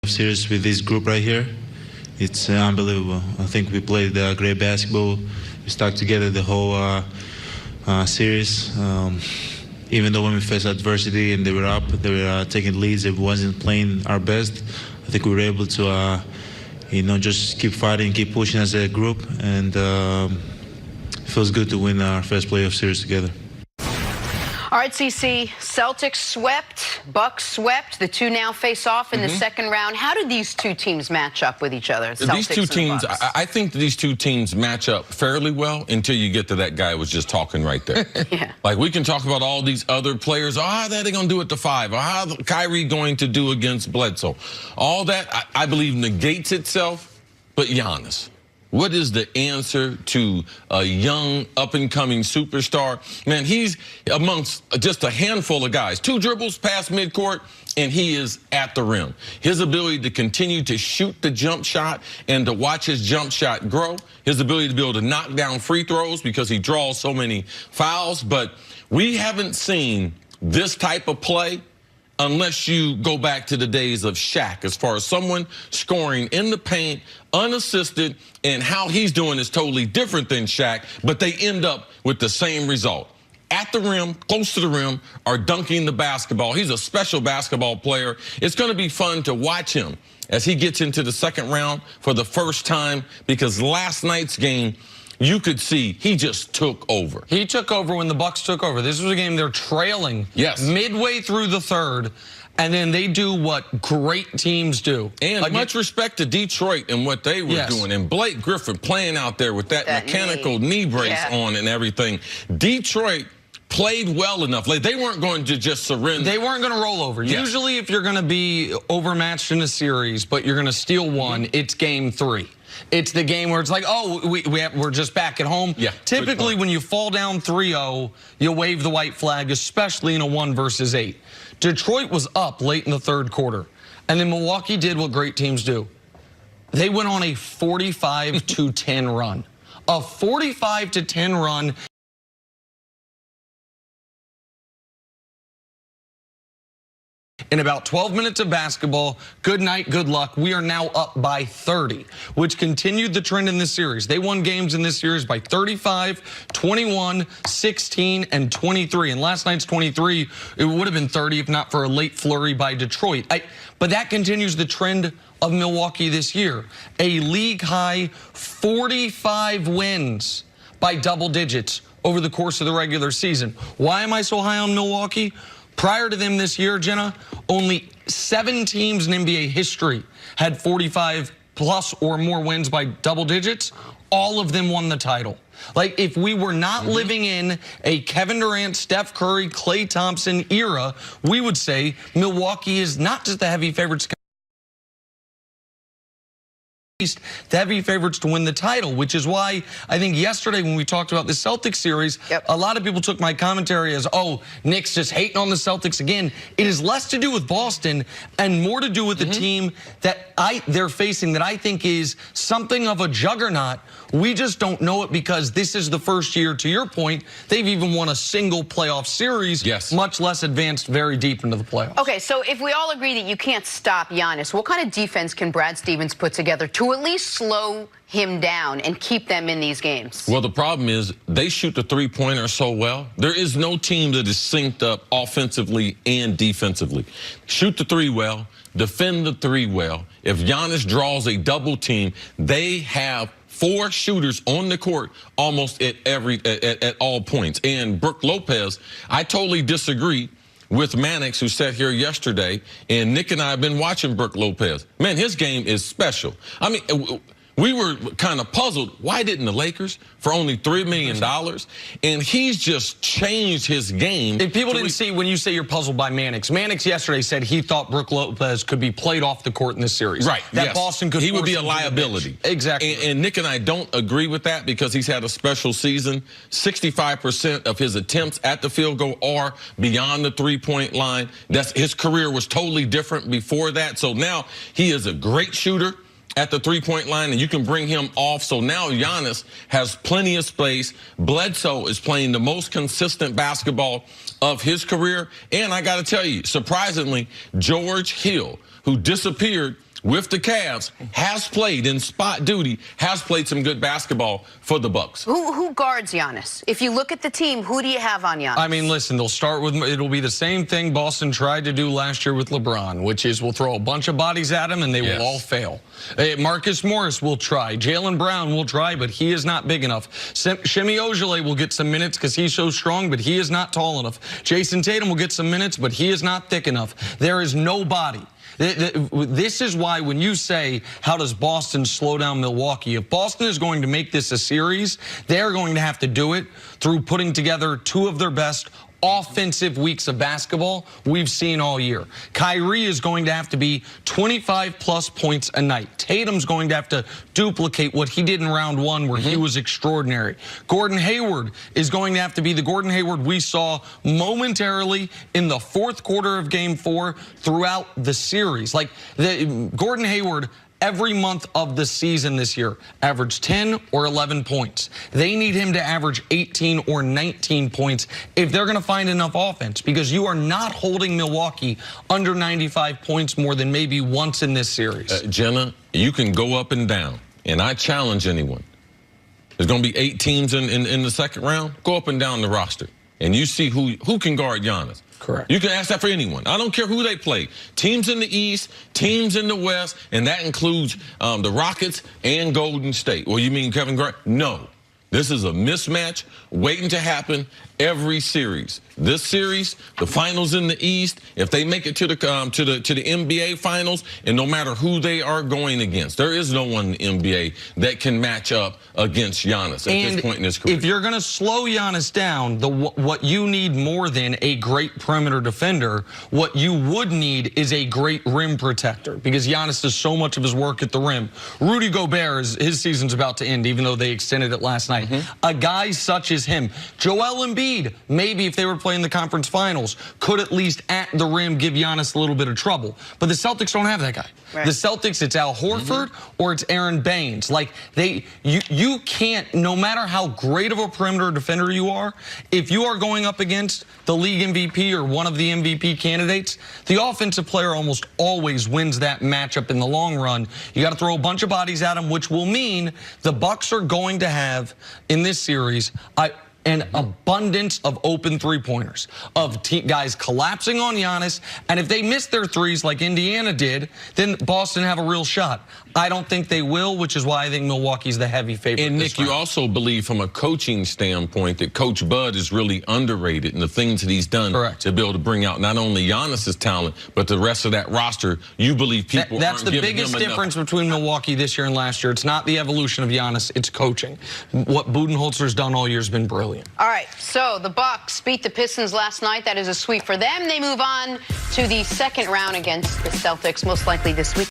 series with this group right here. It's unbelievable. I think we played great basketball. We stuck together the whole series. Even though when we faced adversity and they were up, they were taking leads, it wasn't playing our best. I think we were able to, just keep fighting, keep pushing as a group, and it feels good to win our first playoff series together. All right, CC, Celtics swept, Bucks swept. The two now face off in the second round. How did these two teams match up with each other? These two teams, I think these two teams match up fairly well until you get to that guy who was just talking right there. Yeah. Like, we can talk about all these other players. How are they going to do it to 5? Or how Kyrie going to do against Bledsoe? All that, I believe, negates itself. But Giannis, what is the answer to a young, up-and-coming superstar? Man, he's amongst just a handful of guys. 2 dribbles past midcourt, and he is at the rim. His ability to continue to shoot the jump shot and to watch his jump shot grow. His ability to be able to knock down free throws because he draws so many fouls. But we haven't seen this type of play unless you go back to the days of Shaq, as far as someone scoring in the paint, unassisted, and how he's doing is totally different than Shaq, but they end up with the same result. At the rim, close to the rim, or dunking the basketball. He's a special basketball player. It's going to be fun to watch him as he gets into the second round for the first time, because last night's game, you could see he just took over. He took over when the Bucks took over. This was a game they're trailing midway through the third, and then they do what great teams do. And much respect to Detroit and what they were doing. And Blake Griffin playing out there with that mechanical knee brace on and everything. Detroit played well enough. Like, they weren't going to just surrender. They weren't going to roll over. Usually if you're going to be overmatched in a series, but you're going to steal one, it's game 3. It's the game where it's like, oh, we're just back at home. Yeah, typically, when you fall down 3-0, you wave the white flag, especially in a 1 versus 8. Detroit was up late in the third quarter, and then Milwaukee did what great teams do. They went on a 45-10 run. A 45-10 run. In about 12 minutes of basketball, good night, good luck. We are now up by 30, which continued the trend in this series. They won games in this series by 35, 21, 16, and 23. And last night's 23, it would have been 30 if not for a late flurry by Detroit. But that continues the trend of Milwaukee this year. A league-high 45 wins by double digits over the course of the regular season. Why am I so high on Milwaukee? Prior to them this year, Jenna, only 7 teams in NBA history had 45 plus or more wins by double digits. All of them won the title. Like, if we were not living in a Kevin Durant, Steph Curry, Klay Thompson era, we would say Milwaukee is not just the heavy favorites, the heavy favorites to win the title, which is why I think yesterday when we talked about the Celtics series, a lot of people took my commentary as, oh, Nick's just hating on the Celtics again. It is less to do with Boston and more to do with the team that they're facing that I think is something of a juggernaut. We just don't know it because this is the first year, to your point, they've even won a single playoff series, much less advanced very deep into the playoffs. Okay, so if we all agree that you can't stop Giannis, what kind of defense can Brad Stevens put together to at least slow him down and keep them in these games? Well, the problem is they shoot the three-pointer so well. There is no team that is synced up offensively and defensively. Shoot the 3 well, defend the 3 well. If Giannis draws a double team, they have 4 shooters on the court almost at all points. And Brook Lopez, I totally disagree with Mannix, who sat here yesterday, and Nick and I have been watching Brook Lopez. Man, his game is special. I mean, we were kind of puzzled. Why didn't the Lakers for only $3 million? And he's just changed his game. If people didn't see, when you say you're puzzled by Mannix yesterday said he thought Brook Lopez could be played off the court in this series. Right. That Boston could. He would be a liability. Exactly. And Nick and I don't agree with that because he's had a special season. 65% of his attempts at the field goal are beyond the 3-point line. His career was totally different before that. So now he is a great shooter at the 3-point line, and you can bring him off. So now Giannis has plenty of space. Bledsoe is playing the most consistent basketball of his career. And I got to tell you, surprisingly, George Hill, who disappeared with the Cavs, has played in spot duty, has played some good basketball for the Bucks. Who guards Giannis? If you look at the team, who do you have on Giannis? I mean, listen, they'll start with, it'll be the same thing Boston tried to do last year with LeBron, which is we'll throw a bunch of bodies at him and they will all fail. Marcus Morris will try. Jaylen Brown will try, but he is not big enough. Shemi Ojale will get some minutes because he's so strong, but he is not tall enough. Jason Tatum will get some minutes, but he is not thick enough. There is nobody. This is why when you say, how does Boston slow down Milwaukee? If Boston is going to make this a series, they're going to have to do it through putting together two of their best offensive weeks of basketball we've seen all year. Kyrie is going to have to be 25-plus points a night. Tatum's going to have to duplicate what he did in round one where he was extraordinary. Gordon Hayward is going to have to be the Gordon Hayward we saw momentarily in the fourth quarter of Game 4 throughout the series. Like, Gordon Hayward every month of the season this year averaged 10 or 11 points. They need him to average 18 or 19 points if they're going to find enough offense, because you are not holding Milwaukee under 95 points more than maybe once in this series. Jenna, you can go up and down, and I challenge anyone. There's going to be 8 teams in the second round. Go up and down the roster, and you see who can guard Giannis. Correct. You can ask that for anyone. I don't care who they play. Teams in the East, teams in the West, and that includes the Rockets and Golden State. Well, you mean Kevin Garnett? No. This is a mismatch waiting to happen every series. This series, the finals in the East, if they make it to the NBA finals, and no matter who they are going against, there is no one in the NBA that can match up against Giannis at this point in his career. If you're going to slow Giannis down, what you need more than a great perimeter defender, what you would need is a great rim protector, because Giannis does so much of his work at the rim. Rudy Gobert, his season's about to end, even though they extended it last night. A guy such as him, Joel Embiid, maybe if they were playing the conference finals, could at least at the rim give Giannis a little bit of trouble. But the Celtics don't have that guy. Right. The Celtics, it's Al Horford or it's Aaron Baines. Like, you can't, no matter how great of a perimeter defender you are, if you are going up against the league MVP or one of the MVP candidates, the offensive player almost always wins that matchup in the long run. You got to throw a bunch of bodies at him, which will mean the Bucks are going to have in this series an abundance of open three-pointers, of guys collapsing on Giannis, and if they miss their threes like Indiana did, then Boston have a real shot. I don't think they will, which is why I think Milwaukee's the heavy favorite. And Nick, you also believe from a coaching standpoint that Coach Bud is really underrated in the things that he's done to be able to bring out not only Giannis's talent, but the rest of that roster. You believe people that's the biggest difference between Milwaukee this year and last year. It's not the evolution of Giannis, it's coaching. What Budenholzer's done all year has been brilliant. All right, so the Bucks beat the Pistons last night. That is a sweep for them. They move on to the second round against the Celtics, most likely this week.